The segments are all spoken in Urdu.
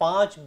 5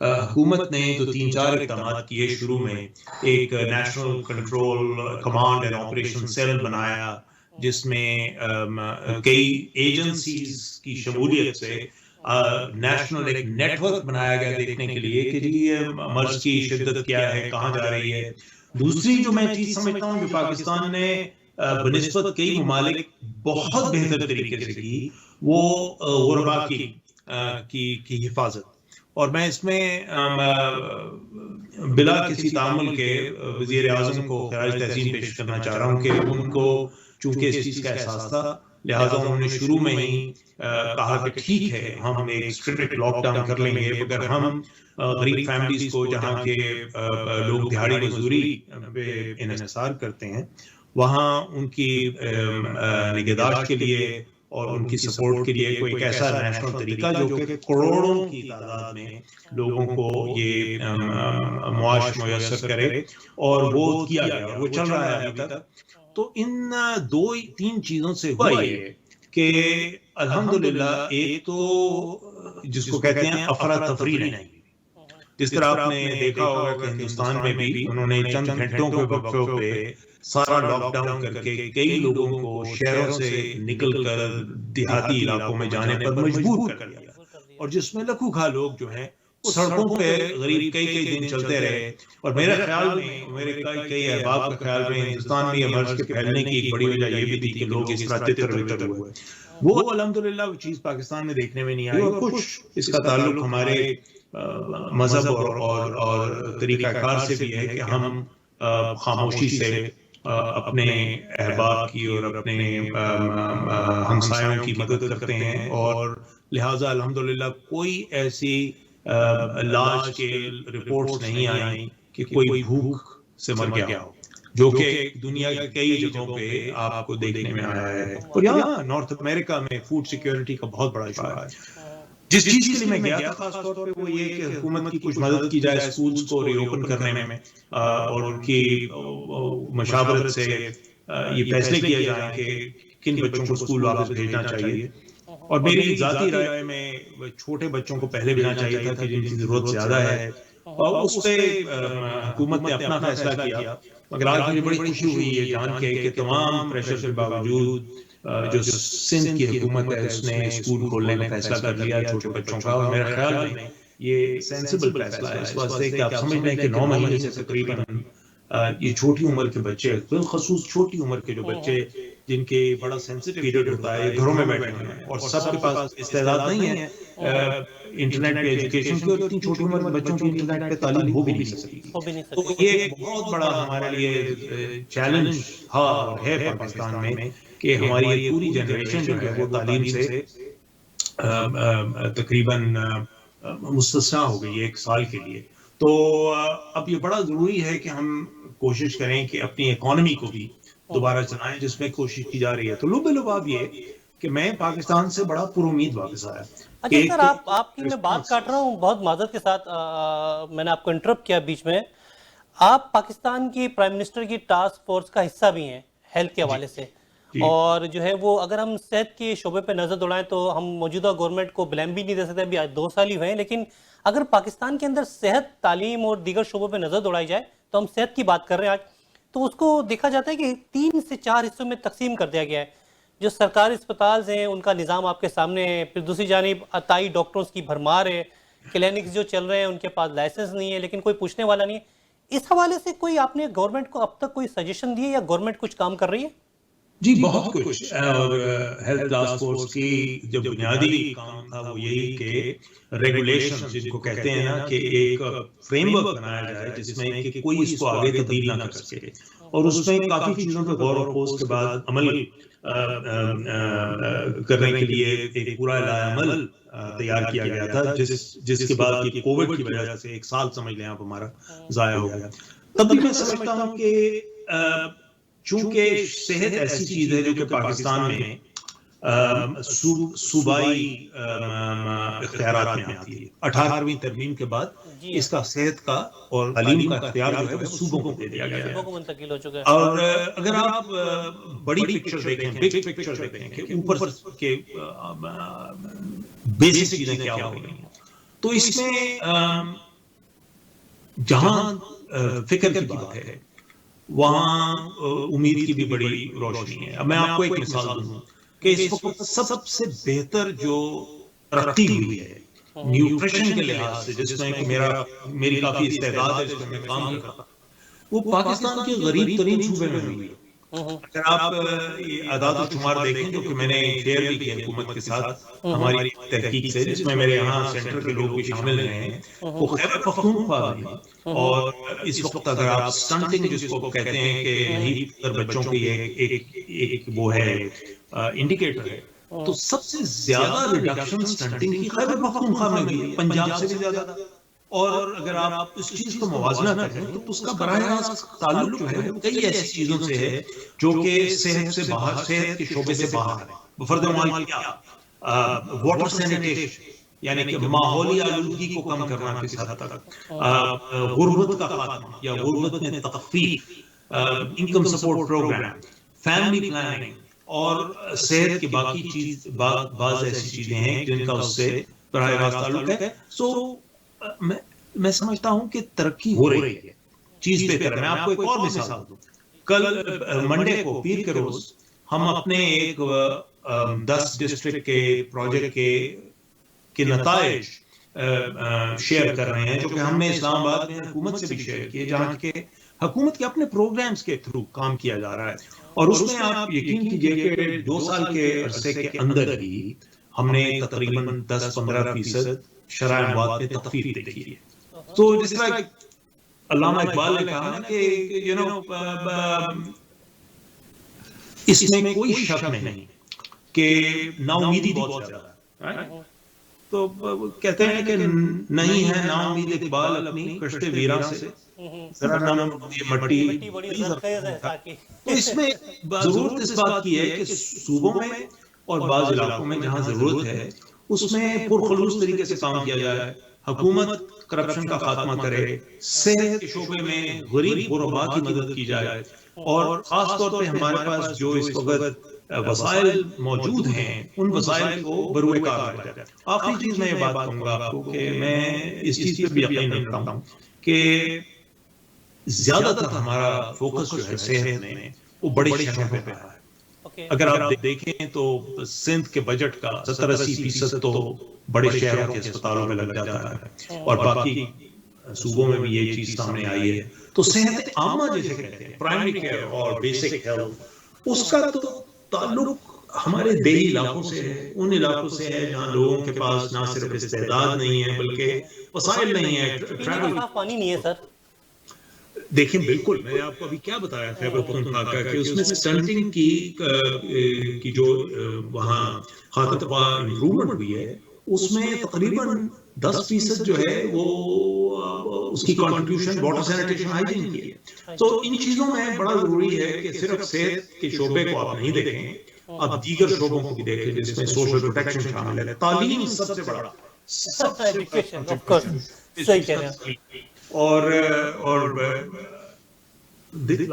حکومت نے تو 3-4 اقدامات کیے شروع میں. ایک national control command and operation cell بنایا جس میں کئی ایجنسیز کی شمولیت سے نیشنل ایک نیٹ ورک بنایا گیا دیکھنے کے لیے کہ جی یہ مرض کی شدت کیا ہے, کہاں جا رہی ہے. دوسری جو میں چیز سمجھتا ہوں جو پاکستان نے بنسبت کئی ممالک بہت بہتر طریقے سے کی, وہ غربا کی حفاظت. اور میں اس میں بلا کسی تعامل کے وزیر اعظم کو خراج تحسین پیش کرنا چاہ رہا ہوں کہ ان کو چونکہ اس چیز کا احساس تھا, لہٰذا انہوں نے شروع میں ہی کہا کہ ٹھیک ہے ہم ایک اسٹرکٹ لاک ڈاؤن کر لیں گے, مگر ہم غریب فیملیز کو جہاں کے لوگ دیہڑی مزدوری پہ انحصار کرتے ہیں وہاں ان کی نگہداشت کے لیے اور ان کی سپورٹ کے لیے کوئی ایک ایسا نیشنل طریقہ جو کہ کروڑوں کی تعداد میں لوگوں کو یہ معاش میسر کرے, اور وہ کیا گیا, وہ چل رہا ہے ابھی تک. تو ان 2-3 چیزوں سے ہوا یہ کہ الحمدللہ ایک تو جس کو کہتے ہیں افراتفری نہیں. جس طرح آپ نے دیکھا ہوگا کہ ہندوستان میں بھی انہوں نے چند گھنٹوں کے وقفوں پہ سارا لاک ڈاؤن کر کے کئی لوگوں کو شہروں سے نکل کر دیہاتی علاقوں میں جانے پر مجبور کر دیا, اور جس میں لکھوں کھا لوگ جو ہیں وہ سڑکوں پہ غریب کئی دن چلتے رہے. اور میرے خیال میں, میرے کئی احباب کے خیال میں, ہندوستان میں یہ مرض کے پھیلنے کی ایک بڑی وجہ یہ بھی تھی کہ لوگ اس طرح تتر بتر ہوئے. وہ الحمدللہ وہ چیز پاکستان میں دیکھنے میں نہیں آئی, اور کچھ اس کا تعلق ہمارے مذہب اور طریقہ کار سے بھی ہے کہ ہم خاموشی سے اپنے احباب کی اور اپنے ہمسایوں کی مدد کرتے ہیں, اور لہٰذا الحمدللہ کوئی ایسی لاج کے رپورٹس نہیں آئیں کہ کوئی بھوک سے مر گیا ہو, جو کہ دنیا کی کئی جگہوں پہ آپ کو دیکھنے میں آیا ہے. اور یہاں نارتھ امریکہ میں فوڈ سیکیورٹی کا بہت بڑا ایشو ہے. جس چیز کے لیے میں گیا تھا خاص طور پہ وہ یہ کہ حکومت کی کچھ مدد کی جائے اسکولز کو ری اوپن کرنے میں, اور ان کی مشاورت سے یہ فیصلے کیے جائیں کہ کن بچوں کو اسکول واپس بھیجنا چاہیے. اور میری ذاتی رائے میں چھوٹے بچوں کو پہلے بھیجنا چاہیے تھا کہ جن کی ضرورت زیادہ ہے, اور اس پہ حکومت نے اپنا فیصلہ کیا. مگر آج مجھے بڑی خوشی ہوئی یہ جان کے کہ تمام پریشر کے باوجود جو سندھ کی حکومت ہے اس نے اسکول کھولنے کا فیصلہ کر لیا چھوٹے بچوں کا. اور میرے خیال میں یہ سینسیبل فیصلہ ہے اس واسطے کہ آپ سمجھ لیں کہ 9 مہینے سے تقریباً یہ چھوٹی عمر کے بچے, بالخصوص چھوٹی عمر کے جو بچے جن کے بڑا سینسیٹیو پیریڈ ہوتا ہے, گھروں میں بیٹھے ہیں اور سب کے پاس استعداد نہیں ہے انٹرنیٹ پہ ایجوکیشن کی, اور اتنی چھوٹی عمر میں بچوں کی انٹرنیٹ پہ تعلیم ہو بھی نہیں سکتی. تو یہ ایک بہت بڑا ہمارے لیے چیلنج تھا اور ہے پاکستان میں کہ ہماری یہ پوری جنریشن جو ہے وہ تعلیم سے تقریباً مستثنیٰ ہو گئی 1 سال کے لیے. تو اب یہ بڑا ضروری ہے کہ ہم کوشش کریں کہ اپنی اکانومی کو بھی دوبارہ چلائیں, جس میں کوشش کی جا رہی ہے. تو لباب یہ کہ میں پاکستان سے بڑا پر امید واپس آیا. اچھا سر, آپ کی میں بات کاٹ رہا ہوں بہت معذرت کے ساتھ, میں نے آپ کو انٹرپٹ کیا بیچ میں. آپ پاکستان کی پرائم منسٹر کی ٹاسک فورس کا حصہ بھی ہیں ہیلتھ کے حوالے سے, اور جو ہے وہ اگر ہم صحت کے شعبے پہ نظر دوڑائیں تو ہم موجودہ گورنمنٹ کو بلیم بھی نہیں دے سکتے, ابھی 2 سال ہی ہوئے ہیں. لیکن اگر پاکستان کے اندر صحت, تعلیم اور دیگر شعبوں پہ نظر دوڑائی جائے تو ہم صحت کی بات کر رہے ہیں آج, تو اس کو دیکھا جاتا ہے کہ 3 سے 4 حصوں میں تقسیم کر دیا گیا ہے. جو سرکاری اسپتال ہیں ان کا نظام آپ کے سامنے ہے, پھر دوسری جانب عطائی ڈاکٹرز کی بھرمار ہے, کلینکس جو چل رہے ہیں ان کے پاس لائسنس نہیں ہے لیکن کوئی پوچھنے والا نہیں ہے. اس حوالے سے کوئی آپ نے گورنمنٹ کو اب تک کوئی سجیشن دی ہے یا گورنمنٹ کچھ کام کر رہی ہے؟ جی بہت کچھ. اور ہیلتھ ٹاسک فورس کی جو بنیادی کام تھا وہ یہی کہ ریگولیشن جن کو کہتے ہیں نا, کہ ایک فریم ورک بنایا جائے جس میں کہ کوئی اس کو آگے تبدیل نہ کر سکے, اور اس میں کافی چیزوں پہ غور و خوض کے بعد عمل کرنے کے لیے ایک پورا عمل تیار کیا گیا تھا, جس کے بعد کہ کووڈ کی وجہ سے 1 سال سمجھ لیں آپ ہمارا ضائع ہو گیا. تب بھی میں سمجھتا ہوں کہ چونکہ صحت ایسی چیز ہے جو کہ پاکستان میں صوبائی اختیارات میں آتی ہے. 18ویں ترمیم کے بعد اس کا صحت کا اور تعلیم کا اختیار جو ہے وہ صوبوں کو دے دیا گیا ہے, منتقل ہو چکا ہے. اور اگر آپ بڑی پکچر دیکھیں, بگ پکچر دیکھیں کہ اوپر کے بیسک چیزیں کیا ہو رہی ہیں, تو اس میں جہاں فکر کی بات ہے وہاں امید کی بھی بڑی روشنی ہے. اب میں آپ کو ایک مثال دوں کہ اس وقت سب سے بہتر جو ترقی ہوئی ہے نیوٹریشن کے لحاظ سے، جس میں میری کافی استعداد ہے، جس میں میں کام کرتا ہوں، وہ پاکستان کے غریب ترین صوبے میں ہوئی ہے. اگر آپ یہ اعداد و شمار دیکھیں جو کہ میں نے شیئر بھی کیا حکومت کے ساتھ ہماری تحقیق سے، جس میں میرے یہاں سینٹر کے لوگ بھی شامل ہیں، وہ خیبر پختونخوا میں. اور اس وقت اگر آپ سٹنٹنگ جس کو کہتے ہیں کہ نہیں پتر بچوں کی ایک وہ ہے انڈیکیٹر ہے، تو سب سے زیادہ ریڈکشن سٹنٹنگ کی خیبر پختونخوا میں ہوئی ہے، پنجاب سے بھی زیادہ. اور اگر آپ اس چیز کو موازنہ کریں تو اس کا براہ راست تعلق جو ہے وہ کئی ایسی چیزوں سے ہے جو کہ صحت سے باہر، صحت کے شعبے سے باہر ہے. بفرض محال کیا واٹر سینیٹیشن، یعنی کہ ماحولی آلودگی کو کم کرنا کس حد تک، غربت کا خاتمہ یا غربت میں تخفیف، income support program, family planning, اور صحت کی باقی بعض ایسی چیزیں ہیں جن کا اس سے براہ راست تعلق ہے. سو میں سمجھتا ہوں کہ ترقی ہو رہی ہے، چیز بہتر ہے. میں آپ کو ایک اور مثال دوں. کل منڈے کو، پیر کے روز، ہم اپنے ایک 10 ڈسٹرکٹ کے پروجیکٹ کے نتائج شیئر کر رہے ہیں، جو کہ ہم نے اسلام آباد میں حکومت سے بھی شیئر کیے، جہاں کے حکومت کے اپنے پروگرامز کے تھرو کام کیا جا رہا ہے. اور اس میں آپ یقین کیجئے کہ 2 سال کے عرصے کے اندر ہی ہم نے تقریباً 10-15% شرح اموات میں تخفیف دیکھی ہے. تو جس طرح علامہ اقبال نے کہا کہ اس میں کوئی شک نہیں کہ نا امیدی بہت زیادہ ہے. تو کہتے ہیں کہ نہیں ہے نا امید اقبال اپنی کشتے ویراں سے، ذرا نم یہ مٹی بڑی زرخیز ہے. تو اس میں ضرورت اس بات کی ہے کہ صوبوں میں اور بعض علاقوں میں جہاں ضرورت ہے اس میں پرخلوص طریقے سے کام کیا جائے، حکومت کرپشن کا خاتمہ کرے، صحت کے شعبے میں غریب غربا کی مدد کی جائے، اور خاص طور پہ ہمارے پاس جو اس وقت وسائل موجود ہیں ان وسائل کو بروئے کار لایا جائے. آخری چیز میں یہ بات کہوں گا آپ کو کہ میں اس چیز پہ بھی یقین رکھتا ہوں کہ زیادہ تر ہمارا فوکس جو ہے صحت میں وہ بڑے شہروں پہ رہا ہے. اگر آپ دیکھیں تو سندھ کے بجٹ کا 70-80% تو بڑے شہروں کے اسپتالوں میں لگ جاتا ہے، اور باقی صوبوں میں بھی یہ چیز سامنے آئی ہے. تو صحت عامہ جیسے کہتے ہیں، پرائمری کیئر اور بیسک ہیلتھ، اس کا تو تعلق ہمارے دیہی علاقوں سے ہے، ان علاقوں سے ہے جہاں لوگوں کے پاس نہ صرف استعداد نہیں ہے بلکہ وسائل نہیں ہے. پینے کا پانی نہیں ہے سر. دیکھیں بالکل میں نے آپ کو ابھی کیا بتایا خیبر پختونخوا کا کہ اس میں سٹنٹنگ کی جو وہاں خاطرخواہ امپروومنٹ ہوئی ہے، اس میں تقریباً 10% جو ہے وہ اس کی کنٹریبیوشن واٹر سینیٹیشن ہائیجین کی ہے. تو ان چیزوں میں بڑا ضروری ہے کہ صرف صحت کے شعبے کو آپ نہیں دیکھیں، آپ دیگر شعبوں کو بھی دیکھیں جس میں سوشل پروٹیکشن شامل ہے. تعلیم سب سے بڑا، صحیح کہہ رہے ہیں. اور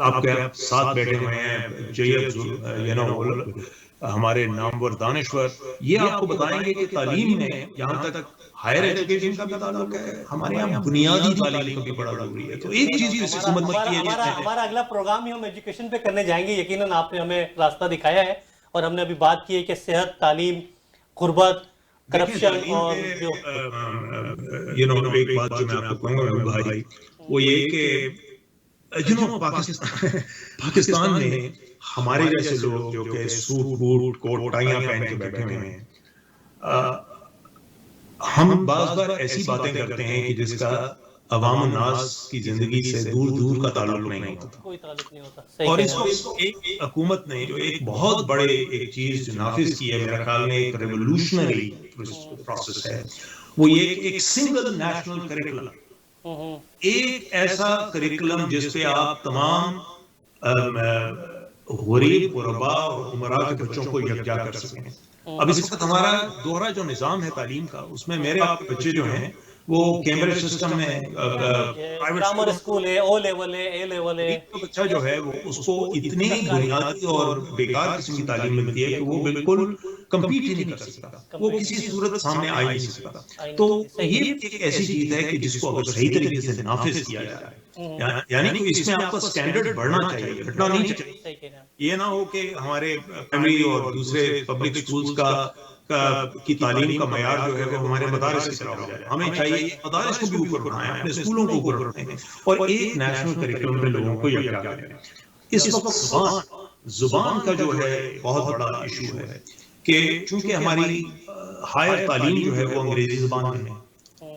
آپ کے ساتھ بیٹھے ہوئے ہیں جیب ہمارے نامور دانشور، یہ آپ کو بتائیں گے کہ تعلیم میں جہاں تک ہائر ایجوکیشن کا بھی تعلق ہے، ہمارے یہاں بنیادی تعلیم کا بھی بڑا ضروری ہے. تو ایک چیز اس حکومت کی ہے، ہمارا اگلا پروگرام ہی ہم ایجوکیشن پہ کرنے جائیں گے. یقیناً آپ نے ہمیں راستہ دکھایا ہے، اور ہم نے ابھی بات کی ہے کہ صحت، تعلیم، غربت، کرپشن، اور جو ایک بات جو میں آپ کو کہوں گا بھائی، وہ یہ کہ پاکستان میں ہمارے جیسے لوگ جو کہ سوٹ بوٹ کوٹ ٹائیاں پہن کے بیٹھے ہوئے ہیں، ہم بعض بار ایسی باتیں کرتے ہیں کہ جس کا عوام الناس کی زندگی سے دور دور کا تعلق نہیں ہوتا. کوئی تعلق نہیں ہوتا. اور اس کو ایک حکومت نے جو ایک بہت بڑے ایک چیز جو نافذ کی ہے، میرا خیال میں ایک ریولوشنری پروسیس ہے، وہ یہ کہ ایک سنگل نیشنل کریکولم، ایک ایسا کریکولم جس پہ آپ تمام غریب غربا اور امراء کے بچوں کو یکجا کر سکیں. اب اس وقت ہمارا دوہرا جو نظام ہے تعلیم کا، اس میں میرے آپ کے بچے جو ہیں وہ کیمبرج سسٹم میں گرامر اسکول ہے، او لیول ہے، اے لیول ہے. بچہ جو ہے وہ اس کو اتنی بنیادی اور بیکار قسم کی تعلیم ملتی ہے کہ وہ بالکل کمپیٹ ہی نہیں کر سکتا، وہ کسی صورت سامنے آ ہی نہیں سکتا. تو یہ ایک ایسی چیز ہے کہ جس کو اگر صحیح طریقے سے نافذ کیا جائے، یعنی کہ اس میں آپ کا اسٹینڈرڈ بڑھنا چاہیے، گھٹنا نہیں چاہیے. یہ نہ ہو کہ ہمارے پرائمری اور دوسرے پبلک اسکولز کی تعلیم کا معیار جو ہے وہ ہمارے مدارس کی طرح ہو جائے. ہمیں چاہیے مدارس کو بھی اوپر بڑھائیں، اپنے اسکولوں کو اوپر بڑھائیں اور ایک نیشنل کریکولم میں لوگوں کو یکجا کریں. اس وقت زبان کا جو ہے بہت بڑا ایشو ہے کہ چونکہ ہماری ہائر تعلیم جو ہے وہ انگریزی زبان میں ہے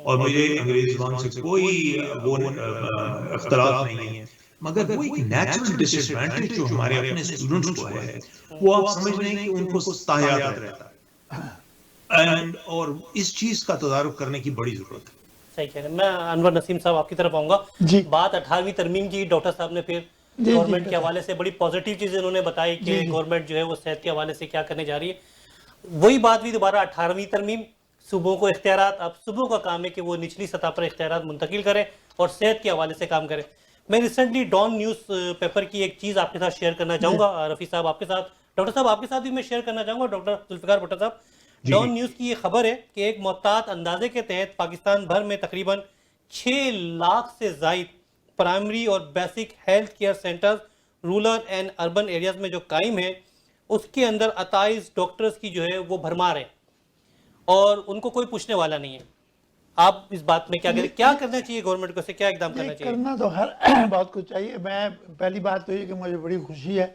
اور مجھے انگریزی زبان سے کوئی وہ اختلاف نہیں ہے، مگر وہ ایک نیچرل ڈس ایڈوانٹیج جو ہمارے اپنے اسٹوڈنٹس کو ہے وہ آپ سمجھ لیں کہ ان کو تاحیات رہتا ہے، اور اس چیز کا تدارک کرنے کی بڑی ضرورت ہے. صحیح کہہ رہے ہیں. میں انور نسیم صاحب آپ کی طرف آؤں گا. بات 18ویں ترمیم کی ڈاکٹر صاحب نے پھر گورنمنٹ کے حوالے سے بڑی پازیٹیو چیزیں انہوں نے بتائی کہ گورنمنٹ جو ہے وہ صحت کے حوالے سے کیا کرنے جا رہی ہے. وہی بات بھی دوبارہ 18ویں ترمیم، صوبوں کو اختیارات، اب صوبوں کا کام ہے کہ وہ نچلی سطح پر اختیارات منتقل کریں اور صحت کے حوالے سے کام کریں. میں ریسنٹلی ڈان نیوز پیپر کی ایک چیز آپ کے ساتھ شیئر کرنا چاہوں گا. رفیع صاحب آپ کے ساتھ، ڈاکٹر صاحب آپ کے ساتھ بھی میں شیئر کرنا چاہوں گا. ڈاکٹر ذوالفقار بھٹو صاحب، ڈان نیوز کی یہ خبر ہے کہ ایک محتاط اندازے کے تحت پاکستان بھر میں تقریباً 6 لاکھ سے زائد پرائمری اور basic health care centres rural and urban areas میں جو قائم ہیں، اس کے اندر 28 ڈاکٹرز کی جو ہے وہ بھرمار ہے اور ان کو کوئی پوچھنے والا نہیں ہے. آپ اس بات میں کیا کرنا چاہیے گورنمنٹ کو، سے کیا اقدام کرنا چاہیے؟ کرنا تو ہر بات کو چاہیے. میں پہلی بات تو یہ کہ مجھے بڑی خوشی ہے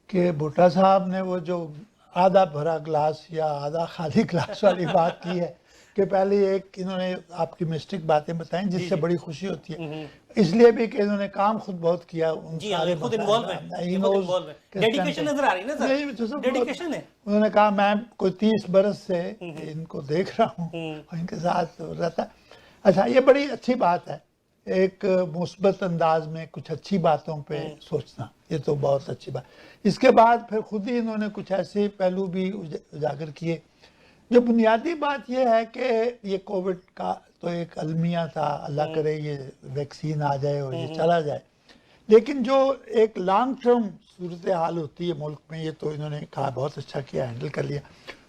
کہ بھٹا صاحب نے وہ جو آدھا بھرا گلاس یا آدھا خالی گلاس والی بات کی ہے کہ پہلے ایک انہوں نے آپ کی مسٹک باتیں بتائیں جس سے بڑی خوشی ہوتی ہے، اس لیے بھی کہ انہوں نے کام خود بہت کیا. خود انوالو ہے، ڈیڈیکیشن نظر آ رہی ہے نا، ڈیڈیکیشن ہے. انہوں نے کہا میں کوئی 30 برس سے ان کو دیکھ رہا ہوں اور ان کے ساتھ رہتا. اچھا، یہ بڑی اچھی بات ہے، ایک مثبت انداز میں کچھ اچھی باتوں پہ سوچنا، یہ تو بہت اچھی بات. اس کے بعد پھر خود ہی انہوں نے کچھ ایسے پہلو بھی اجاگر کیے. جو بنیادی بات یہ ہے کہ یہ کووڈ کا تو ایک المیہ تھا، اللہ کرے یہ ویکسین آ جائے اور یہ چلا جائے، لیکن جو ایک لانگ ٹرم صورتحال ہوتی ہے ملک میں، یہ تو انہوں نے کہا بہت اچھا کیا، ہینڈل کر لیا.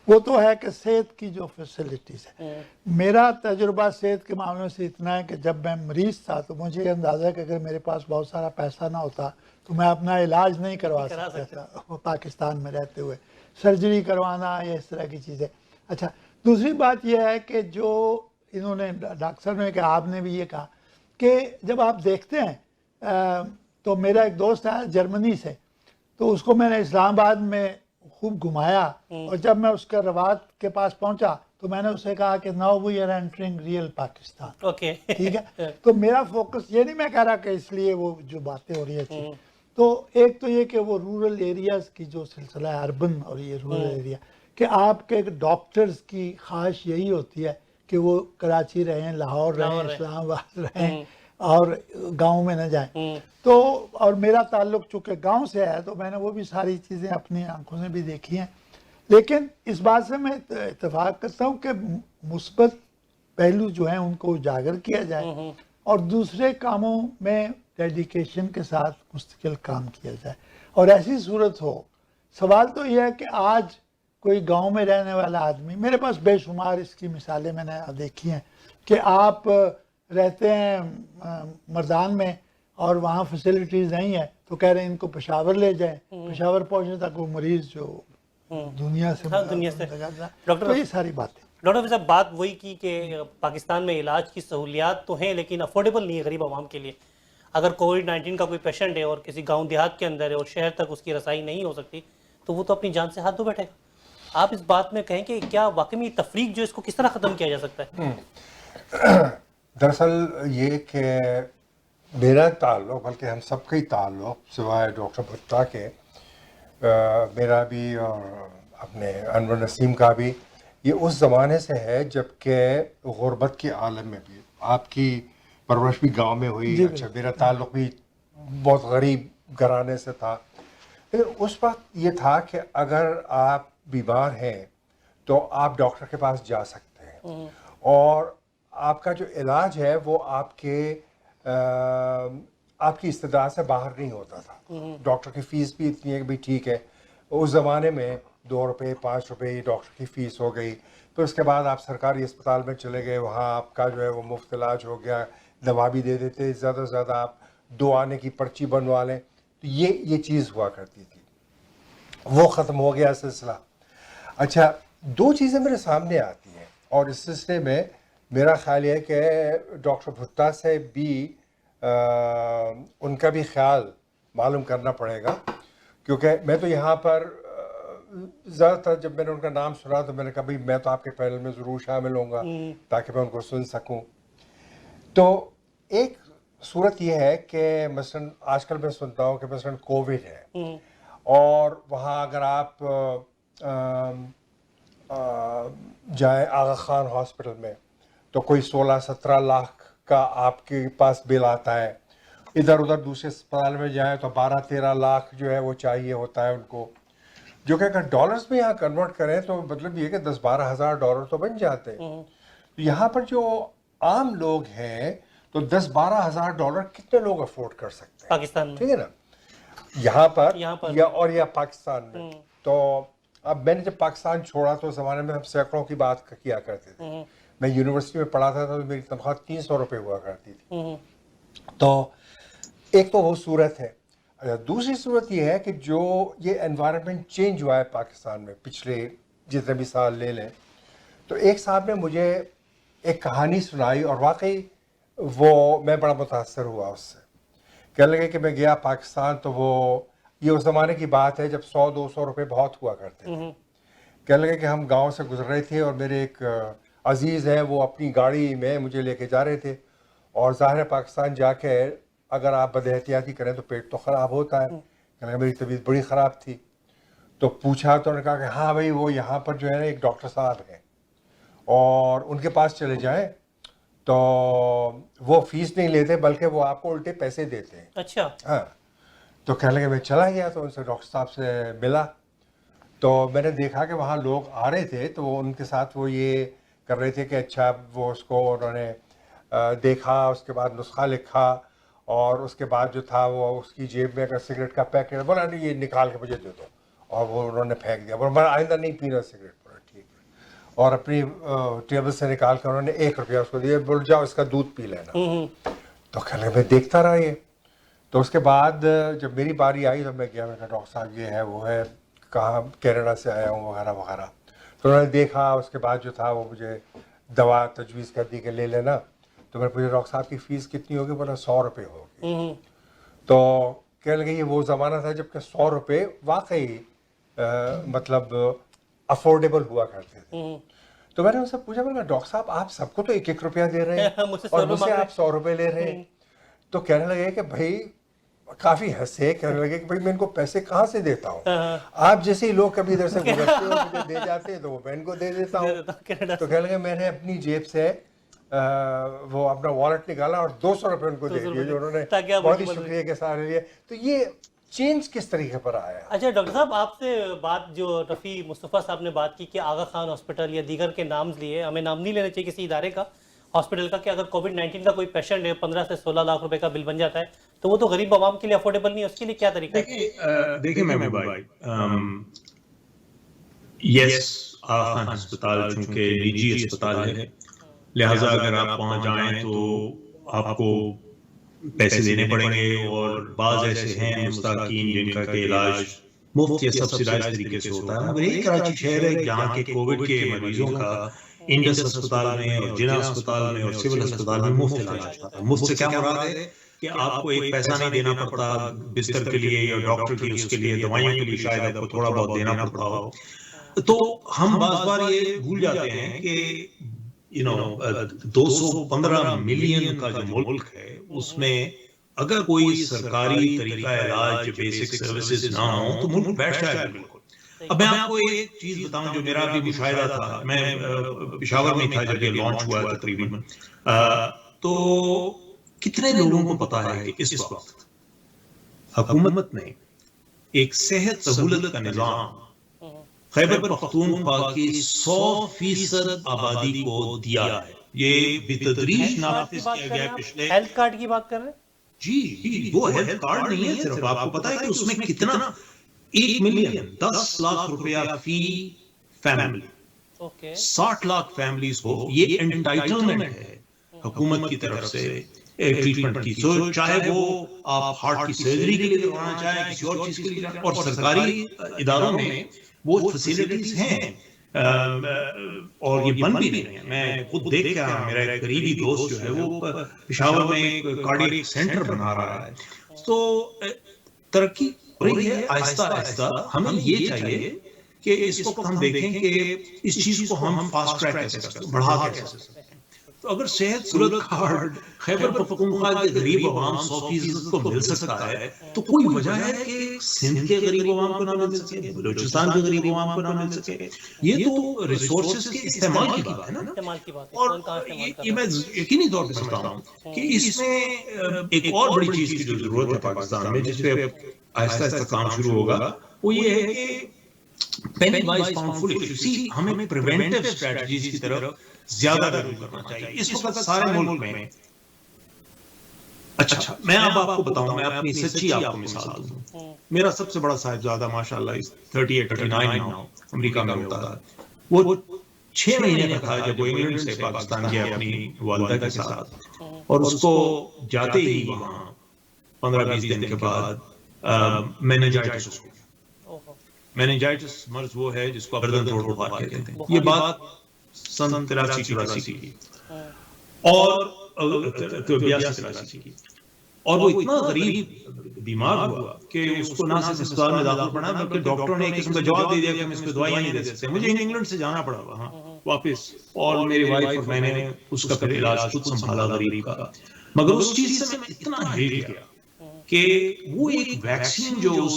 وہ تو ہے کہ صحت کی جو فیسلٹیز ہے. میرا تجربہ صحت کے معاملے سے اتنا ہے کہ جب میں مریض تھا تو مجھے یہ اندازہ ہے کہ اگر میرے پاس بہت سارا پیسہ نہ ہوتا تو میں اپنا علاج نہیں کروا سکتا تھا پاکستان میں رہتے ہوئے، سرجری کروانا یا اس طرح کی چیزیں. اچھا، دوسری بات یہ ہے کہ جو انہوں نے ڈاکٹر صاحب نے کہ آپ نے بھی یہ کہا کہ جب آپ دیکھتے ہیں تو میرا ایک دوست ہے جرمنی سے، تو اس کو میں نے اسلام آباد میں خوب گھمایا اور جب میں اس کے روات کے پاس پہنچا تو میں نے اسے کہا کہ now we are entering real Pakistan. ٹھیک ہے، تو میرا فوکس یہ نہیں میں کہہ رہا کہ اس لیے وہ جو باتیں ہو رہی تھیں، تو ایک تو یہ کہ وہ رورل ایریاز کی جو سلسلہ ہے، اربن اور یہ رورل ایریا، کہ آپ کے ڈاکٹرز کی خواہش یہی ہوتی ہے کہ وہ کراچی رہیں، لاہور رہیں، اسلام آباد رہیں اور گاؤں میں نہ جائیں. تو اور میرا تعلق چونکہ گاؤں سے ہے تو میں نے وہ بھی ساری چیزیں اپنی آنکھوں سے بھی دیکھی ہیں. لیکن اس بات سے میں اتفاق کرتا ہوں کہ مثبت پہلو جو ہیں ان کو اجاگر کیا جائے اور دوسرے کاموں میں ڈیڈیکیشن کے ساتھ مستقل کام کیا جائے اور ایسی صورت ہو. سوال تو یہ ہے کہ آج کوئی گاؤں میں رہنے والا آدمی، میرے پاس بے شمار اس کی مثالیں میں نے دیکھی ہیں کہ آپ رہتے ہیں مردان میں اور وہاں فیسلٹیز نہیں ہے تو کہہ رہے ہیں ان کو پشاور لے جائیں، پشاور پہنچنے تک وہ مریض جو دنیا سے ڈاکٹر، یہ ساری باتیں. ڈاکٹر صاحب بات وہی کی کہ پاکستان میں علاج کی سہولیات تو ہیں لیکن افورڈیبل نہیں ہے غریب عوام کے لیے. اگر کووڈ-19 کا کوئی پیشنٹ ہے اور کسی گاؤں دیہات کے اندر ہے اور شہر تک اس کی رسائی نہیں ہو سکتی تو وہ تو اپنی جان سے ہاتھ دھو بیٹھے گا. آپ اس بات میں کہیں کہ کیا واقعی میں تفریق جو اس کو کس طرح ختم کیا جا سکتا ہے؟ دراصل یہ کہ میرا تعلق، بلکہ ہم سب کا ہی تعلق سوائے ڈاکٹر بھٹا کے، میرا بھی اور اپنے انور نسیم کا بھی، یہ اس زمانے سے ہے جب کہ غربت کے عالم میں بھی آپ کی پرورش بھی گاؤں میں ہوئی. اچھا، میرا تعلق بھی بہت غریب گھرانے سے تھا. اس وقت یہ تھا کہ اگر آپ بیمار ہیں تو آپ ڈاکٹر کے پاس جا سکتے ہیں اور آپ کا جو علاج ہے وہ آپ کی استطاعت سے باہر نہیں ہوتا تھا. ڈاکٹر کی فیس بھی اتنی ہے کہ بھی ٹھیک ہے، اس زمانے میں 2 روپے 5 روپے ڈاکٹر کی فیس ہو گئی. پھر اس کے بعد آپ سرکاری اسپتال میں چلے گئے, وہاں آپ کا جو ہے وہ مفت علاج ہو گیا, دوا بھی دے دیتے, زیادہ سے زیادہ آپ 2 آنے کی پرچی بنوا لیں. تو یہ چیز ہوا کرتی تھی, وہ ختم ہو گیا سلسلہ. اچھا 2 چیزیں میرے سامنے آتی ہیں, اور اس سلسلے میں میرا خیال یہ ہے کہ ڈاکٹر بھٹا سے بھی ان کا بھی خیال معلوم کرنا پڑے گا, کیونکہ میں تو یہاں پر زیادہ تر جب میں نے ان کا نام سنا تو میں نے کہا بھائی میں تو آپ کے پینل میں ضرور شامل ہوں گا تاکہ میں ان کو سن سکوں. تو ایک صورت یہ ہے کہ مثلا آج کل میں سنتا ہوں کہ مثلا کووڈ ہے, اور وہاں اگر آپ جائیں آغا خان ہاسپٹل میں تو کوئی 16-17 لاکھ کا آپ کے پاس بل آتا ہے. ادھر ادھر دوسرے اسپتال میں جائیں تو 12-13 لاکھ جو ہے وہ چاہیے ہوتا ہے ان کو, جو کہ اگر ڈالرز میں یہاں کنورٹ کریں تو مطلب یہ کہ 10-12 ہزار ڈالر تو بن جاتے ہیں. یہاں پر جو عام لوگ ہیں تو 10-12 ہزار ڈالر کتنے لوگ افورڈ کر سکتے ہیں پاکستان میں, ٹھیک ہے نا, یہاں پر یا پاکستان میں. تو اب میں نے جب پاکستان چھوڑا تو اس زمانے میں ہم سینکڑوں کی بات کیا کرتے تھے. میں یونیورسٹی میں پڑھاتا تھا تو میری تنخواہ 300 روپے ہوا کرتی تھی. تو ایک تو وہ صورت ہے. دوسری صورت یہ ہے کہ جو یہ انوائرمنٹ چینج ہوا ہے پاکستان میں پچھلے جتنے بھی سال لے لیں, تو ایک صاحب نے مجھے ایک کہانی سنائی اور واقعی وہ میں بڑا متاثر ہوا اس سے. کہنے لگے کہ میں گیا پاکستان تو وہ یہ اس زمانے کی بات ہے جب 100-200 روپے بہت ہوا کرتے تھے. کہنے لگے کہ ہم گاؤں سے گزر رہے تھے اور میرے ایک عزیز ہیں وہ اپنی گاڑی میں مجھے لے کے جا رہے تھے, اور ظاہر پاکستان جا کے اگر آپ بد احتیاطی کریں تو پیٹ تو خراب ہوتا ہے. کہنے لگے میری طبیعت بڑی خراب تھی. تو پوچھا تو انہوں نے کہا کہ ہاں بھائی وہ یہاں پر جو ہے نا ایک ڈاکٹر صاحب ہیں اور ان کے پاس چلے جائیں تو وہ فیس نہیں لیتے بلکہ وہ آپ کو الٹے پیسے دیتے ہیں. اچھا. ہاں. تو کہنے لگے میں چلا گیا تو ان سے ڈاکٹر صاحب سے ملا, تو میں نے دیکھا کہ وہاں لوگ آ رہے تھے تو ان کے ساتھ وہ یہ کر رہے تھے کہ اچھا وہ اس کو انہوں نے دیکھا, اس کے بعد نسخہ لکھا, اور اس کے بعد جو تھا وہ اس کی جیب میں اگر سگریٹ کا پیکٹ بولا نہیں یہ نکال کے مجھے دے دو, اور وہ انہوں نے پھینک دیا. میں آئندہ نہیں پینا سگریٹ. بولا ٹھیک ہے, اور اپنی ٹیبل سے نکال کے انہوں نے 1 روپیہ اس کو دیا, بول جاؤ اس کا دودھ پی لینا. تو کہنے میں دیکھتا رہا یہ. تو اس کے بعد جب میری باری آئی تو میں گیا, میں کہا ڈاکٹر صاحب یہ ہے وہ ہے, کہاں کینیڈا سے آیا ہوں وغیرہ وغیرہ. تو انہوں نے دیکھا, اس کے بعد جو تھا وہ مجھے دوا تجویز کر دی کہ لے لینا. تو میں نے پوچھا ڈاکٹر صاحب کی فیس کتنی ہوگی؟ بولا 100 روپے ہوگی. تو کہنے لگے یہ وہ زمانہ تھا جب کہ 100 روپے واقعی مطلب افورڈیبل ہوا کرتے تھے. تو میں نے ان سے پوچھا, میں نے کہا ڈاکٹر صاحب آپ سب کو تو 1-1 روپیہ دے رہے ہیں اور مجھ سے آپ 100 روپے لے رہے ہیں. تو کہنے لگے کہ بھائی کافی ہنسے, کہنے لگے کہ بھائی میں ان کو پیسے کہاں سے دیتا ہوں, آپ جیسے ہی لوگ کبھی ادھر سے گزرتے ہو مجھے دے جاتے ہیں تو وہ میں ان کو دے دیتا ہوں. تو کہنے لگے میں نے اپنی جیب سے وہ اپنا والٹ نکالا اور 200 روپے ان کو دے دیے جو انہوں نے بہت ہی شکریہ کے ساتھ لیے. تو یہ چینج کس طریقے پر آیا؟ اچھا ڈاکٹر صاحب آپ سے بات جو رفیع مصطفیٰ صاحب نے بات کی کہ آغا خان ہاسپٹل یا دیگر کے نام لیے, ہمیں نام نہیں لینا چاہیے کسی ادارے کا, ہاسپٹل کا, کہ اگر کووڈ-19 کا کوئی پیشنٹ ہے 15 سے 16 لاکھ روپے کا بل بن جاتا ہے تو وہ تو غریب عوام کے لیے افورڈیبل نہیں ہے, اس کے لیے کیا طریقہ ہے؟ دیکھیں محبوب بھائی, یس آغا خان ہسپتال چونکہ نجی اسپتال ہے, لہٰذا اگر آپ وہاں جائیں تو آپ کو پیسے دینے پڑیں گے, اور بعض ایسے ہیں مستحقین جن کا کہ علاج مفت یا سبسڈائز طریقے سے ہوتا ہے. مگر یہ کراچی شہر ہے جہاں کے کووڈ کے مریضوں کا انڈس اسپتال میں اور جناح اسپتال میں اور سول اسپتال میں مفت علاج ہوتا ہے. مفت سے کیا مراد ہے کہ آپ کو ایک پیسہ نہیں دینا پڑتا بستر کے لیے یا ڈاکٹر کی اس کے لیے دوائیوں کے لیے شاید آپ کو تھوڑا بہت دینا پڑتا ہو. تو ہم بعض بار یہ بھول جاتے ہیں کہ 215 ملین کا جو ملک ہے اس میں اگر کوئی سرکاری طریقہ علاج بیسک سروسز نہ ہوں تو ملک بیٹھ جائے گا بالکل. اب میں آپ کو ایک چیز بتاؤں جو میرا بھی مشاہدہ تھا, میں پشاور میں تھا جب یہ لانچ ہوا تقریباً, تو کتنے لوگوں کو پتا ہے کہ اس وقت حکومت نے ایک صحت سہولت کا نظام خیبر پختونخوا کی 100% آبادی کو دیا ہے. یہ بتدریج نافذ کیا گیا پچھلے. ہیلتھ کارڈ کی بات کر رہے ہیں؟ جی وہ ہیلتھ کارڈ نہیں ہے صرف, آپ کو پتا ہے کہ اس میں کتنا 1 ملین 10 لاکھ روپیہ فی فیملی، اوکے 60 لاکھ فیملیز کو یہ انٹائٹلمنٹ ہے حکومت کی طرف سے ٹریٹمنٹ کی. سو چاہے وہ آپ ہارٹ کی سرجری کے لیے کروانا چاہیں، کسی اور چیز کے لیے، اور سرکاری اداروں میں وہ فیسلٹیز ہیں اور یہ بن بھی رہی ہیں. میں خود دیکھ کے آیا، میرا ایک قریبی دوست جو ہے وہ پشاور میں ایک کارڈیک سینٹر بنا رہا ہے. تو ترقی ہو رہی ہے آہستہ آہستہ. ہمیں یہ چاہیے کہ اس وقت ہم دیکھیں کہ اس چیز کو ہم فاسٹ ٹریک کیسے کر سکتے ہیں، بڑھا کیسے سکتے ہیں. تو اگر صحت صورت کارڈ خیبر پختونخوا کے غریب عوام 100% کو مل سکتا ہے تو کوئی وجہ ہے کہ سندھ کے غریب عوام کو نہ مل سکے، بلوچستان کے غریب عوام کو نہ مل سکے؟ یہ تو ریسورسز کے استعمال کی بات ہے نا. استعمال کی بات ہے، اور کون کہاں استعمال کر یہ میں یقینی طور پہ سمجھتا ہوں کہ اس میں ایک اور بڑی چیز کی جو ضرورت ہے پاکستان میں، جس پہ آہستہ آہستہ کام شروع ہوگا، وہ یہ ہے کہ penny wise pound foolish. You see, ہمیں preventive strategies کی طرف زیادہ رجوع کرنا چاہیے. اس وقت سارے ملک میں اچھا میں اب آپ کو بتاؤں، میں اپنی سچی آپ کو مثال دوں. میرا سب سے بڑا صاحبزادہ ماشاءاللہ 38-39 ناؤ امریکہ میں ہوتا تھا. وہ 6 مہینے کا تھا جب وہ انگلینڈ سے پاکستان گیا اپنی والدہ کے ساتھ، اور اس کو جاتے ہی وہاں 15-20 دن کے بعد میننجائٹس ہو. میننجائٹس مرض وہ ہے جس کو گردن توڑ بخار کہتے ہیں. یہ بات سن 83-84 کی اور 82-83 کی. اور وہ اتنا غریب بیمار ہوا کہ اس کو نہ صرف اسپتال میں داخل پڑا بلکہ ڈاکٹروں نے ایک قسم کا جواب دے دیا کہ ہم اس کو دوائیاں نہیں دے سکتے. مجھے انگلینڈ سے جانا پڑا وہاں واپس، اور میری وائف اور میں نے اس کا پھر علاج خود سنبھالا غریب کا. مگر اس چیز سے میں اتنا ہل گیا کہ وہ ایک ویکسین جو اس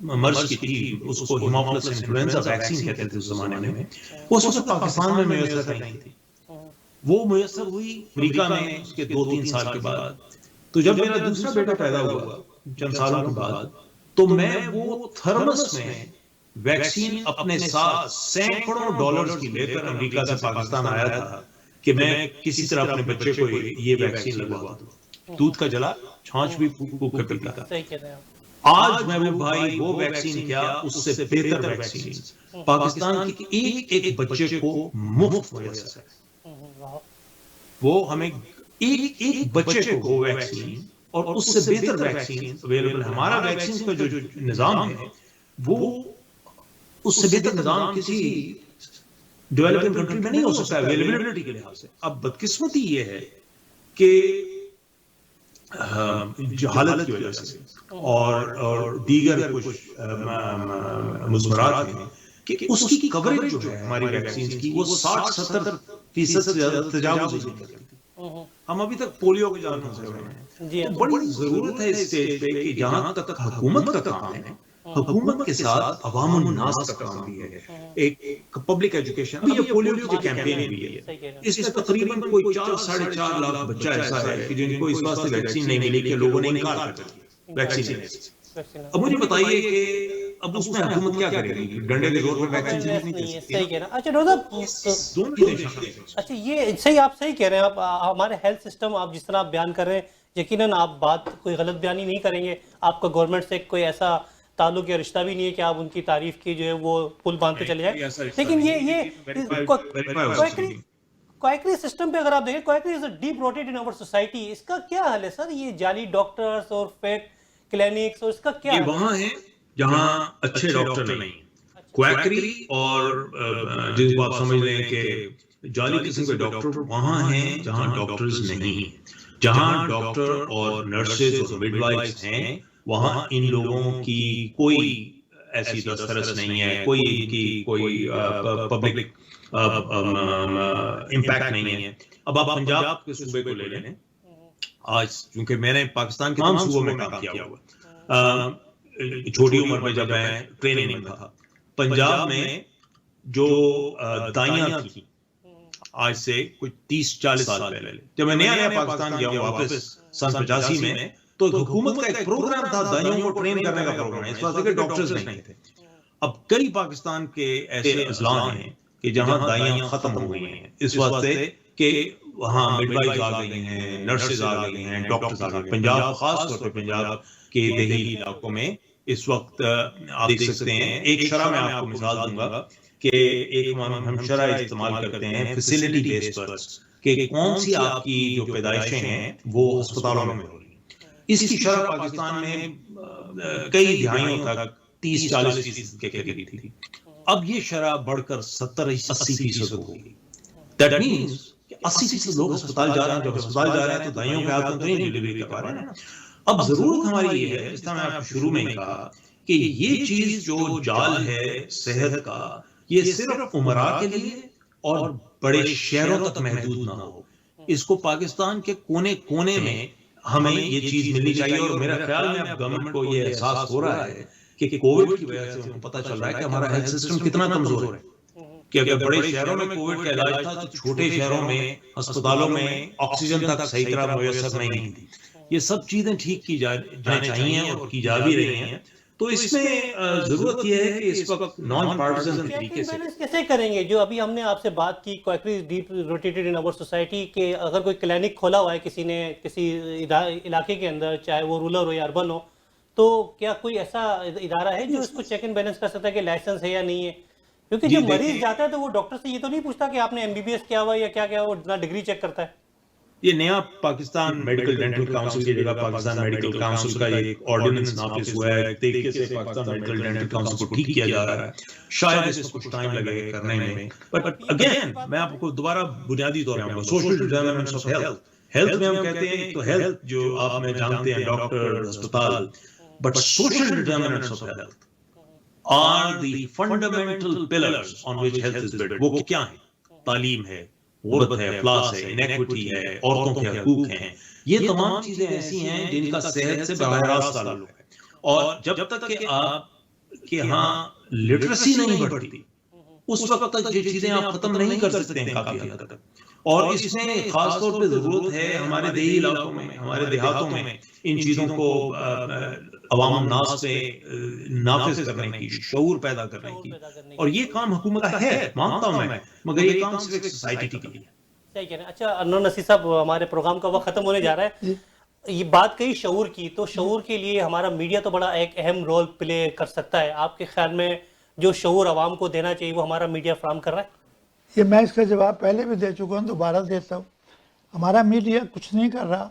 مرض کی تھی، اس کو ہیموفیلس انفلوئنزا ویکسین کہتے تھے اس زمانے میں، وہ اس وقت پاکستان میں میسر نہیں تھی. وہ میسر ہوئی امریکہ میں اس کے 2-3 سال کے بعد. تو جب میرا دوسرا بیٹا پیدا ہوا چند سالوں کے بعد، تو میں وہ تھرمس میں ویکسین اپنے ساتھ سینکڑوں ڈالرز کی لے کر امریکہ سے پاکستان آیا تھا کہ میں کسی طرح اپنے بچے کو یہ ویکسین لگوا دوں. دودھ کا جلا چھانچ بھی پھونک کر پیتا تھا. صحیح کہہ رہے ہیں آپ. آج محبوب بھائی وہ ویکسین کیا، اس سے بہتر ویکسین پاکستان کی ایک بچے کو مفت میسر ہے. وہ ہمیں ایک بچے کو وہ ویکسین اور اس سے بہتر ویکسین اویلیبل. ہمارا ویکسین کا جو نظام ہے وہ اس سے بہتر نظام کسی ڈیولپنگ کنٹری میں نہیں ہو سکتا اویلیبلٹی کے لحاظ سے. اب بدقسمتی یہ ہے کہ جہالت کی وجہ سے اور دیگر کچھ مضمرات ہیں کہ اس کی کوریج جو ہے ہماری ویکسین کی وہ 60-70% سے زیادہ تجاوز نہیں کرتی. ہم ابھی تک پولیو کے جان پھنسے ہوئے ہیں. تو بڑی ضرورت ہے اس اسٹیج پہ کہ جہاں تک حکومت کا کام ہے، حکومت کے ساتھ عوام الناس کا کام بھی ہے. ایک پبلک ایجوکیشن، ابھی یہ پولیو کی کیمپین بھی ہے، اس میں تقریباً کوئی 4-4.5 لاکھ بچہ ایسا ہے کہ جن کو اس واسطے ویکسین نہیں ملی کہ لوگوں نے انکار کر دیا ویکسین سے. اب مجھے بتائیے کہ اب اس میں حکومت کیا کرے گی؟ ڈنڈے کے زور پر ویکسین نہیں دے سکتی. صحیح کہہ رہے ہیں. اچھا اچھا یہ صحیح، آپ صحیح کہہ رہے ہیں. آپ ہمارے ہیلتھ سسٹم آپ جس طرح آپ بیان کر رہے ہیں، یقیناً آپ بات کوئی غلط بیانی نہیں کریں گے. آپ کا گورنمنٹ سے کوئی ایسا تعلق یا رشتہ بھی نہیں ہے کہ آپ ان کی تعریف کی جو ہے وہ پل باندھتے چلے جائیں. لیکن یہ کوئیکری سسٹم پہ اگر آپ دیکھیں، quackery is deep rooted in our society. اس کا کیا حل ہے سر؟ یہ جعلی ڈاکٹرز اور فیک کلینکس، اور اس کا کیا یہ وہاں ہے جہاں اچھے ڈاکٹر نہیں. کوئیکری اور جس کو آپ سمجھ لیں کہ جعلی قسم کے ڈاکٹر وہاں ہیں جہاں ڈاکٹرز نہیں ہیں. جہاں ڈاکٹر اور نرسز اور مڈ وائفز ہیں وہاں ان لوگوں کی کوئی ایسی دسترس نہیں ہے، کوئی ان کی کوئی پبلک امپیکٹ نہیں ہے. اب آپ پنجاب کے صوبے کو لے لیں. آج چونکہ میں نے پاکستان کے تمام صوبوں میں کام کیا ہوا، چھوٹی عمر میں جب میں ٹریننگ میں تھا، پنجاب میں جو دائیاں تھیں آج سے کچھ 30-40 سال پہلے، جب میں نیا پاکستان گیا واپس سن 85 میں، تو حکومت کا ایک پروگرام تھا دائیوں کو ٹرین کرنے کا پروگرام، اس واسطے کہ ڈاکٹرز نہیں تھے. اب کئی پاکستان کے ایسے اضلاع ہیں کہ جہاں دائیاں ختم ہو گئی ہیں اس واسطے کہ وہاں مڈ وائفز آ گئی ہیں، نرسز آ گئی ہیں، ڈاکٹرز آ گئی ہیں. پنجاب خاص طور پہ پنجاب کے دیہی علاقوں میں اس وقت آپ دیکھ سکتے ہیں. ایک شرح میں آپ کو مثال دوں گا کہ ایک ہم شرح استعمال کرتے ہیں فیسلٹی بیس پر کہ کون سی آپ کی جو پیدائشیں ہیں وہ ہسپتالوں میں ہو رہی ہیں. اس کی شرح پاکستان میں کئی دہائیوں تک 30-40% کے قریب تھی. اب یہ شرح بڑھ کر 70-80% ہو گئی. دیٹ مینس 80% لوگ ہسپتال جا رہے ہیں. جب ہسپتال جا رہے ہیں تو دائیوں کے ہاتھوں تو نہیں ڈلیوری کروا رہے ہیں. اب ضرورت ہماری یہ ہے، جس طرح میں آپ کو شروع میں کہا کہ یہ چیز جو جال ہے صحت کا، یہ صرف امراء کے لیے اور بڑے شہروں تک محدود نہ ہو. اس کو پاکستان کے کونے کونے میں ہمیں یہ چیز ملنی چاہیے. اور میرا خیال میں اب گورنمنٹ کو یہ احساس ہو رہا ہے کہ کووڈ کی وجہ سے ان کو پتہ چل رہا ہے کہ ہمارا ہیلتھ سسٹم کتنا کمزور ہے، کہ اگر بڑے شہروں میں کووڈ کا علاج تھا تو چھوٹے شہروں میں ہسپتالوں میں آکسیجن تک صحیح طرح میسر نہیں تھی. یہ سب چیزیں ٹھیک کی جانی چاہیے اور کی جا بھی رہی ہیں. تو اس میں ضرورت یہ ہے کہ اس وقت نان پارٹیزن طریقے سے کیسے کریں گے. جو ابھی ہم نے آپ سے بات کی quackery deep rooted in our society کہ اگر کوئی کلینک کھولا ہوا ہے کسی نے کسی علاقے کے اندر، چاہے وہ رورل ہو یا اربن ہو، تو کیا کوئی ایسا ادارہ ہے جو اس کو چیک اینڈ بیلنس کر سکتا ہے کہ لائسنس ہے یا نہیں ہے؟ کیونکہ جب مریض جاتا ہے تو وہ ڈاکٹر سے یہ تو نہیں پوچھتا کہ آپ نے MBBS کیا ہوا یا کیا کیا، وہ اتنا ڈگری چیک کرتا ہے. یہ نیا پاکستان میڈیکل ڈینٹل کاؤنسل کی جگہ پاکستان میڈیکل کاؤنسل کا ایک آرڈیننس نافذ ہوا ہے. ایک طریقے سے پاکستان میڈیکل ڈینٹل کاؤنسل کو ٹھیک کیا جا رہا ہے. شاید اس کو کچھ ٹائم لگے کرنے میں، بٹ اگین میں آپ کو دوبارہ بنیادی طور پر سوشل ڈٹرمنٹس آف ہیلتھ میں ہم کہتے ہیں تو ہیلتھ جو آپ میں جانتے ہیں ڈاکٹر، ہسپتال، but social determinants of health are the fundamental pillars on which health is built. وہ کیا ہیں؟ تعلیم ہے، غربت ہے، افلاس ہے، انیکوٹی ہے، عورتوں کے حقوق ہیں. یہ تمام چیزیں ایسی ہیں جن کا صحت سے براہ راست تعلق ہے. اور جب تک کہ آپ کے ہاں لٹریسی نہیں بڑھتی اس وقت تک یہ چیزیں آپ ختم نہیں کر سکتے ہیں کافی حد تک. اور اس میں خاص طور پہ ضرورت ہے ہمارے دیہی علاقوں میں، ہمارے دیہاتوں میں ان چیزوں کو عوام الناس پہ نافذ کرنے کی، شعور پیدا کرنے کی. اور یہ کام حکومت کا ہے، مانتا ہوں میں، مگر یہ کام صرف ایک سوسائٹی کے لیے. صحیح کہہ رہے ہیں. اچھا انور نصیر صاحب، ہمارے پروگرام کا وقت ختم ہونے جا رہا ہے. یہ بات کہی شعور کی، تو شعور کے لیے ہمارا میڈیا تو بڑا ایک اہم رول پلے کر سکتا ہے. آپ کے خیال میں جو شعور عوام کو دینا چاہیے وہ ہمارا میڈیا فراہم کر رہا ہے؟ یہ میں اس کا جواب پہلے بھی دے چکا ہوں، دوبارہ دیتا ہوں. ہمارا میڈیا کچھ نہیں کر رہا،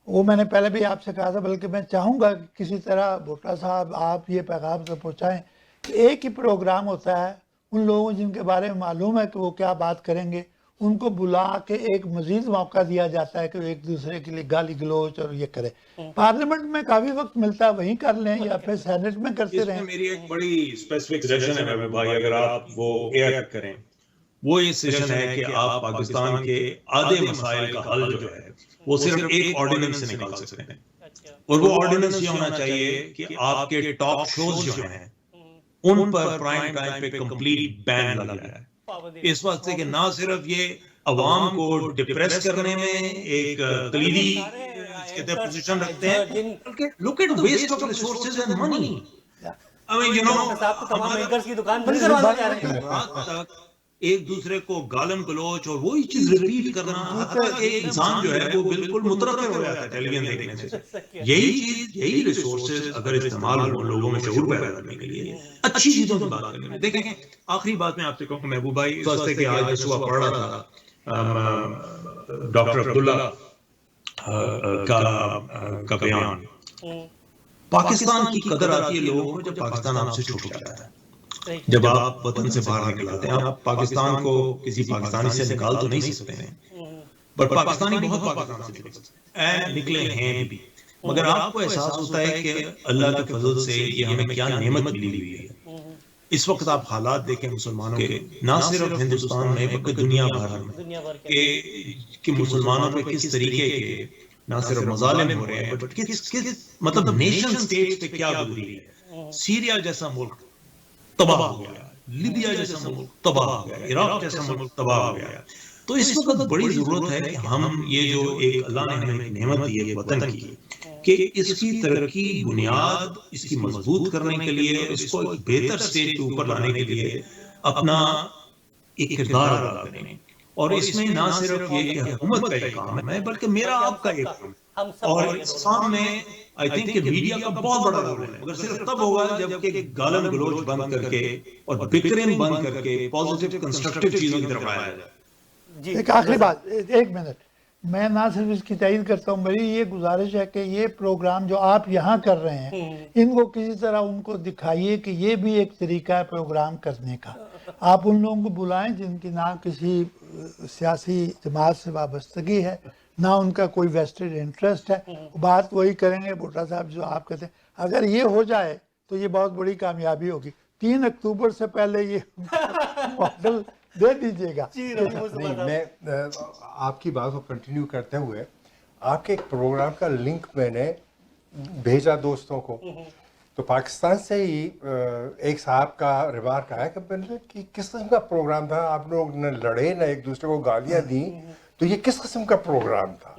وہ میں نے پہلے بھی آپ سے کہا تھا. بلکہ میں چاہوں گا کہ کسی طرح بھٹا صاحب آپ یہ پیغام سے پہنچائیں کہ ایک ہی پروگرام ہوتا ہے، ان لوگوں جن کے بارے میں معلوم ہے کہ وہ کیا بات کریں گے ان کو بلا کے ایک مزید موقع دیا جاتا ہے کہ وہ ایک دوسرے کے لیے گالی گلوچ اور یہ کرے. پارلیمنٹ میں کافی وقت ملتا ہے، وہیں کر لیں یا پھر سینٹ میں کرتے رہیں. میری ایک بڑی اسپیسیفک سجیشن ہے بھائی، اگر آپ وہ ایئر کریں، وہ یہ سجیشن ہے کہ آپ پاکستان کے آدھے مسائل کا حل جو ہے وہ صرف ایک آرڈیننس سے نکال سکتے ہیں. اور وہ آرڈیننس یہ ہونا چاہیے کہ آپ کے ٹاک شوز جو ہیں ان پر پرائم ٹائم پہ کمپلیٹ بین لگا ہے. اس وقت سے کہ نہ صرف یہ عوام کو ڈپریس کرنے میں ایک کلیدی پوزیشن رکھتے ہیں، بلکہ look at the waste of resources and money. I mean, you know, تمام اینکرز کی دکان بند کروانا چاہ رہے ہیں. ایک دوسرے کو گالم گلوچ اور وہی چیز ریپیٹ کرنا، حتیٰ کہ انسان جو ہے وہ بالکل مترقب ہو جاتا ہے ٹیلی ویژن دیکھنے سے. یہی چیز، یہی ریسورسز اگر استعمال ہو لوگوں میں شعور پیدا کرنے کے لیے، اچھی چیزوں کی بات کرنے. دیکھیں آخری بات میں آپ سے کہوں محبوب بھائی، اس واسطے کہ آج صبح پڑھ رہا تھا ڈاکٹر عبداللہ کا بیان. پاکستان کی قدر آتی ہے لوگوں کو جب پاکستان آپ سے چھوٹ جاتا ہے. جب آپ وطن سے باہر نکل آتے ہیں، آپ پاکستان کو کسی پاکستانی سے نکال تو نہیں سکتے ہیں، بٹ پاکستانی بہت پاکستان سے نکلے ہیں بھی. مگر آپ کو احساس ہوتا ہے کہ اللہ کے فضل سے یہ ہمیں کیا نعمت ملی ہوئی ہے. اس وقت آپ حالات دیکھیں مسلمانوں کے، نہ صرف ہندوستان میں بلکہ دنیا بھر میں، کہ مسلمانوں پہ کس طریقے کے نہ صرف مظالم ہو رہے ہیں، بٹ مطلب نیشن سٹیٹ پہ کیا گزری ہے. سیریا جیسا ملک تباہ ہو گیا، لیبیا جیسا ملک تباہ ہو گیا، عراق جیسا ملک تباہ ہو گیا. تو اس وقت بڑی ضرورت ہے کہ ہم یہ جو ایک اللہ نے ہمیں نعمت دی ہے وطن کی، کہ اس کی ترقی بنیاد اس کی مضبوط کرنے کے لیے، اس کو ایک بہتر سٹیج کے اوپر لانے کے لیے اپنا ایک کردار ادا کریں. اور اس میں نہ صرف یہ کہ حکومت کا ایک کام ہے، بلکہ میرا آپ کا ایک کام ہے. ہم سب اور بڑے اس کام میں آئی تھنک کہ میڈیا کا بہت بڑا رول ہے، مگر صرف تب ہوگا جب کہ گالم گلوچ بند کر کے اور بکریں بند کر کے پازیٹیو کنسٹرکٹیو چیزوں کی طرف آیا جائے. جی ایک آخری بات، ایک منٹ، میں نہ صرف اس کی تائید کرتا ہوں، میری یہ گزارش ہے کہ یہ پروگرام جو آپ یہاں کر رہے ہیں ان کو کسی طرح ان کو دکھائیے کہ یہ بھی ایک طریقہ ہے پروگرام کرنے کا. آپ ان لوگوں کو بلائیں جن کی نہ کسی سیاسی جماعت سے وابستگی ہے، نہ ان کا کوئی ویسٹڈ انٹرسٹ ہے، بات وہی کریں گے بھٹا صاحب جو آپ کہتے ہیں. اگر یہ ہو جائے تو یہ بہت بڑی کامیابی ہوگی. 3 اکتوبر سے پہلے یہ ماڈل دے دیجیے گا. نہیں، میں آپ کی بات کو کنٹینیو کرتے ہوئے آپ کے ایک پروگرام کا لنک میں نے بھیجا دوستوں کو، تو پاکستان سے ہی ایک صاحب کا ریمارک آیا کہ کس قسم کا پروگرام تھا، آپ لوگ نہ لڑے نہ ایک دوسرے کو گالیاں دیں، تو یہ کس قسم کا پروگرام تھا.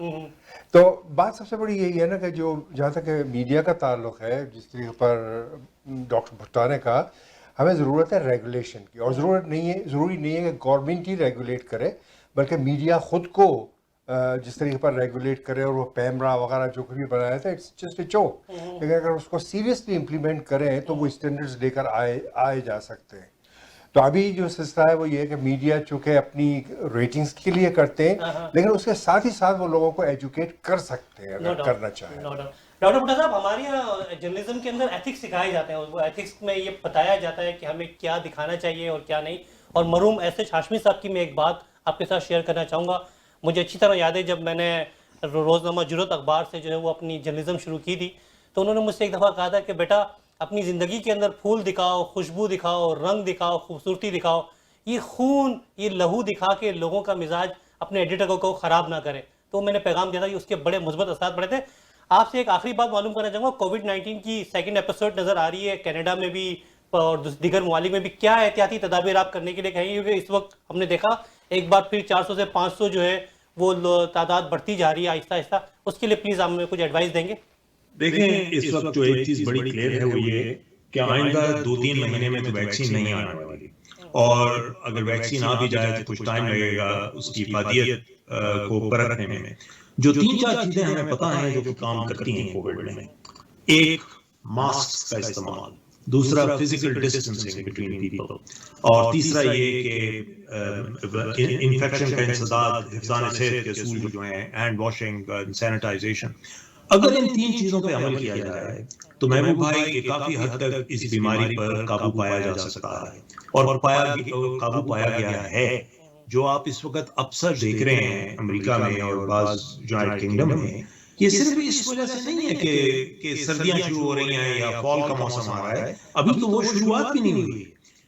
تو بات سب سے بڑی یہی ہے نا کہ جو جہاں تک میڈیا کا تعلق ہے، جس طریقے پر ڈاکٹر بھٹا نے کہا، ہمیں ضرورت ہے ریگولیشن کی، اور ضروری نہیں ہے کہ گورنمنٹ ہی ریگولیٹ کرے، بلکہ میڈیا خود کو جس طریقے پر ریگولیٹ کرے. اور وہ پیمرا وغیرہ جو کچھ بھی بنایا تھا اٹس جسٹ اے جوک، لیکن اگر اس کو سیریسلی امپلیمنٹ کریں تو وہ اسٹینڈرڈز لے کر آئے جا سکتے ہیں. تو ابھی جو سلسلہ ہے وہ یہ ہے کہ میڈیا چونکہ اپنی ریٹنگز کے لیے کرتے ہیں، لیکن اس کے ساتھ ہی ساتھ وہ لوگوں کو ایجوکیٹ کر سکتے ہیں اگر کرنا چاہیں. ڈاکٹر بھٹا صاحب، ہمارے یہاں جرنلزم کے اندر ایتھکس سکھائے جاتے ہیں، وہ ایتھکس میں یہ بتایا جاتا ہے کہ ہمیں کیا دکھانا چاہیے اور کیا نہیں. اور مرحوم ایس ایچ ہاشمی صاحب کی میں ایک بات آپ کے ساتھ شیئر کرنا چاہوں گا. مجھے اچھی طرح یاد ہے جب میں نے روزنامہ جرأت اخبار سے جو ہے وہ اپنی جرنلزم شروع کی تھی، تو انہوں نے مجھ سے ایک دفعہ کہا تھا کہ بیٹا اپنی زندگی کے اندر پھول دکھاؤ، خوشبو دکھاؤ، رنگ دکھاؤ، خوبصورتی دکھاؤ، یہ خون، یہ لہو دکھا کے لوگوں کا مزاج اپنے ایڈیٹر کو خراب نہ کرے. تو میں نے پیغام دیا تھا کہ اس کے بڑے مثبت اثرات پڑے تھے. آپ سے ایک آخری بات معلوم کرنا چاہوں گا، کووڈ-19 کی سیکنڈ ایپیسوڈ نظر آ رہی ہے کینیڈا میں بھی اور دیگر ممالک میں بھی. کیا احتیاطی تدابیر آپ کرنے کے لیے کہیں گے؟ کیونکہ اس وقت ہم نے دیکھا ایک بار پھر 400 سے 500 جو ہے وہ تعداد بڑھتی جا رہی ہے آہستہ آہستہ. اس کے لیے پلیز آپ ہمیں کچھ ایڈوائس دیں گے؟ دیکھیں، اس وقت جو ایک چیز بڑی کلیئر ہے وہ یہ کہ آئندہ 2-3 مہینے میں تو ویکسین نہیں آنے والی، اور اگر ویکسین آ بھی جائے تو کچھ ٹائم لگے گا اس کی افادیت کو پرکھنے میں. جو 3-4 چیزیں ہمیں پتہ ہیں جو کہ کام کرتی ہیں کووڈ میں: ایک، ماسک کا استعمال، دوسرا فزیکل ڈسٹینسنگ بٹوین پیپل، اور تیسرا یہ کہ انفیکشن کا انسداد، حفظان صحت کے اصول جو ہیں، ہینڈ واشنگ، سینیٹائزیشن. اگر ان 3 چیزوں پہ عمل کیا جائے تو محبوب بھائی کہ کافی حد تک اس بیماری پر قابو پایا جا سکتا ہے، اور قابو پایا گیا ہے. جو آپ اس وقت اکثر دیکھ رہے ہیں امریکہ میں اور بعض یونائیٹڈ کنگڈم میں، یہ صرف اس وجہ سے نہیں ہے کہ سردیاں شروع ہو رہی ہیں یا فال کا موسم آ رہا ہے، ابھی تو وہ شروعات بھی نہیں ہوئی.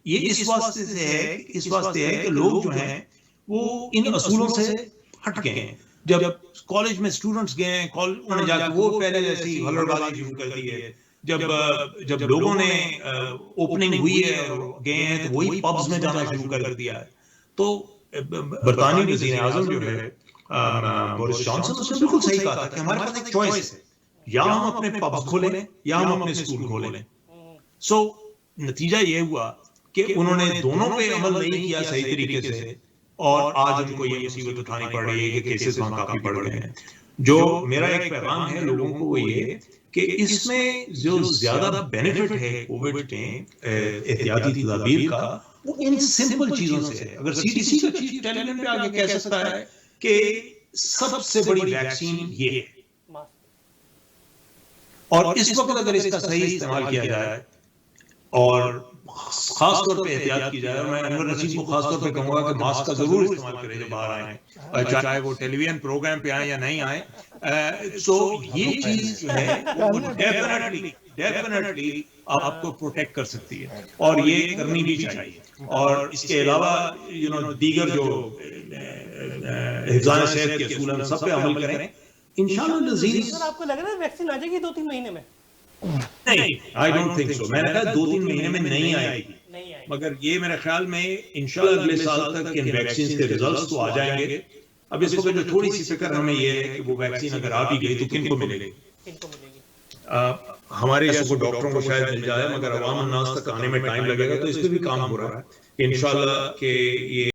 یہ اس واسطے ہے کہ لوگ جو ہیں وہ ان اصولوں سے ہٹ گئے ہیں. جب کالج میں اسٹوڈنٹس گئے ہیں، انہوں نے جا کے وہ پہلے جیسی ہلڑ بازی شروع کر دی ہے. جب لوگوں نے اوپننگ ہوئی ہے اور گئے ہیں تو وہی پبز میں جانا شروع کر دیا ہے. تو برطانوی وزیر اعظم جو ہے بورس جانسن، اس نے بالکل صحیح کہا تھا کہ ہمارے پاس ایک چوائس ہے، یا ہم اپنے پبز کھولیں یا ہم اپنے اسکول کھولیں. سو نتیجہ یہ ہوا کہ انہوں نے دونوں پہ عمل نہیں کیا صحیح طریقے سے، اور آج ان کو یہ مصیبت اٹھانی پڑ رہی ہے کہ کیسز وہاں کافی بڑھ گئے ہیں. جو میرا ایک پیغام ہے لوگوں کو وہ یہ کہ اس میں جو زیادہ بینیفٹ ہے کووڈ کے احتیاطی تدابیر کا، وہ ان سمپل چیزوں سے ہے. اگر CDC کا چیف ٹیلی ویژن پہ آگے کہہ سکتا ہے کہ سب سے بڑی ویکسین یہ ہے، اور اس وقت اگر اس کا صحیح استعمال کیا جائے اور خاص طور پہ احتیاط کی جائے، اور میں انور نسیم کو خاص طور پہ کہوں گا کہ ماسک کا ضرور استعمال کرے جب باہر آئیں، چاہے وہ ٹیلی ویژن پروگرام پہ آئیں یا نہیں آئیں. سو یہ چیز جو ہے وہ ڈیفینیٹلی آپ کو پروٹیکٹ کر سکتی ہے، اور یہ کرنی بھی چاہیے. اور اس کے علاوہ دیگر جو حفظان صحت کے اصول ہیں سب پہ عمل کریں انشاءاللہ. لذیذ سر، آپ کو لگ رہا ہے ویکسین آ جائے گی 2-3 مہینے میں؟ نہیں، آئی ڈونٹ تھنک سو. میں نے کہا 2-3 مہینے میں نہیں آئے گی، مگر یہ میرے خیال میں انشاءاللہ اگلے سال تک ان ویکسین کے ریزلٹس تو آ جائیں گے. اب اس وقت جو تھوڑی سی فکر ہمیں یہ ہے کہ وہ ویکسین اگر آ بھی گئی تو کن کو ملے گی. ہمارے جیسے ڈاکٹروں کو شاید مل جائے، مگر عوام الناس تک آنے میں ٹائم لگے گا. تو اس پہ بھی کام ہو رہا ہے انشاءاللہ کہ یہ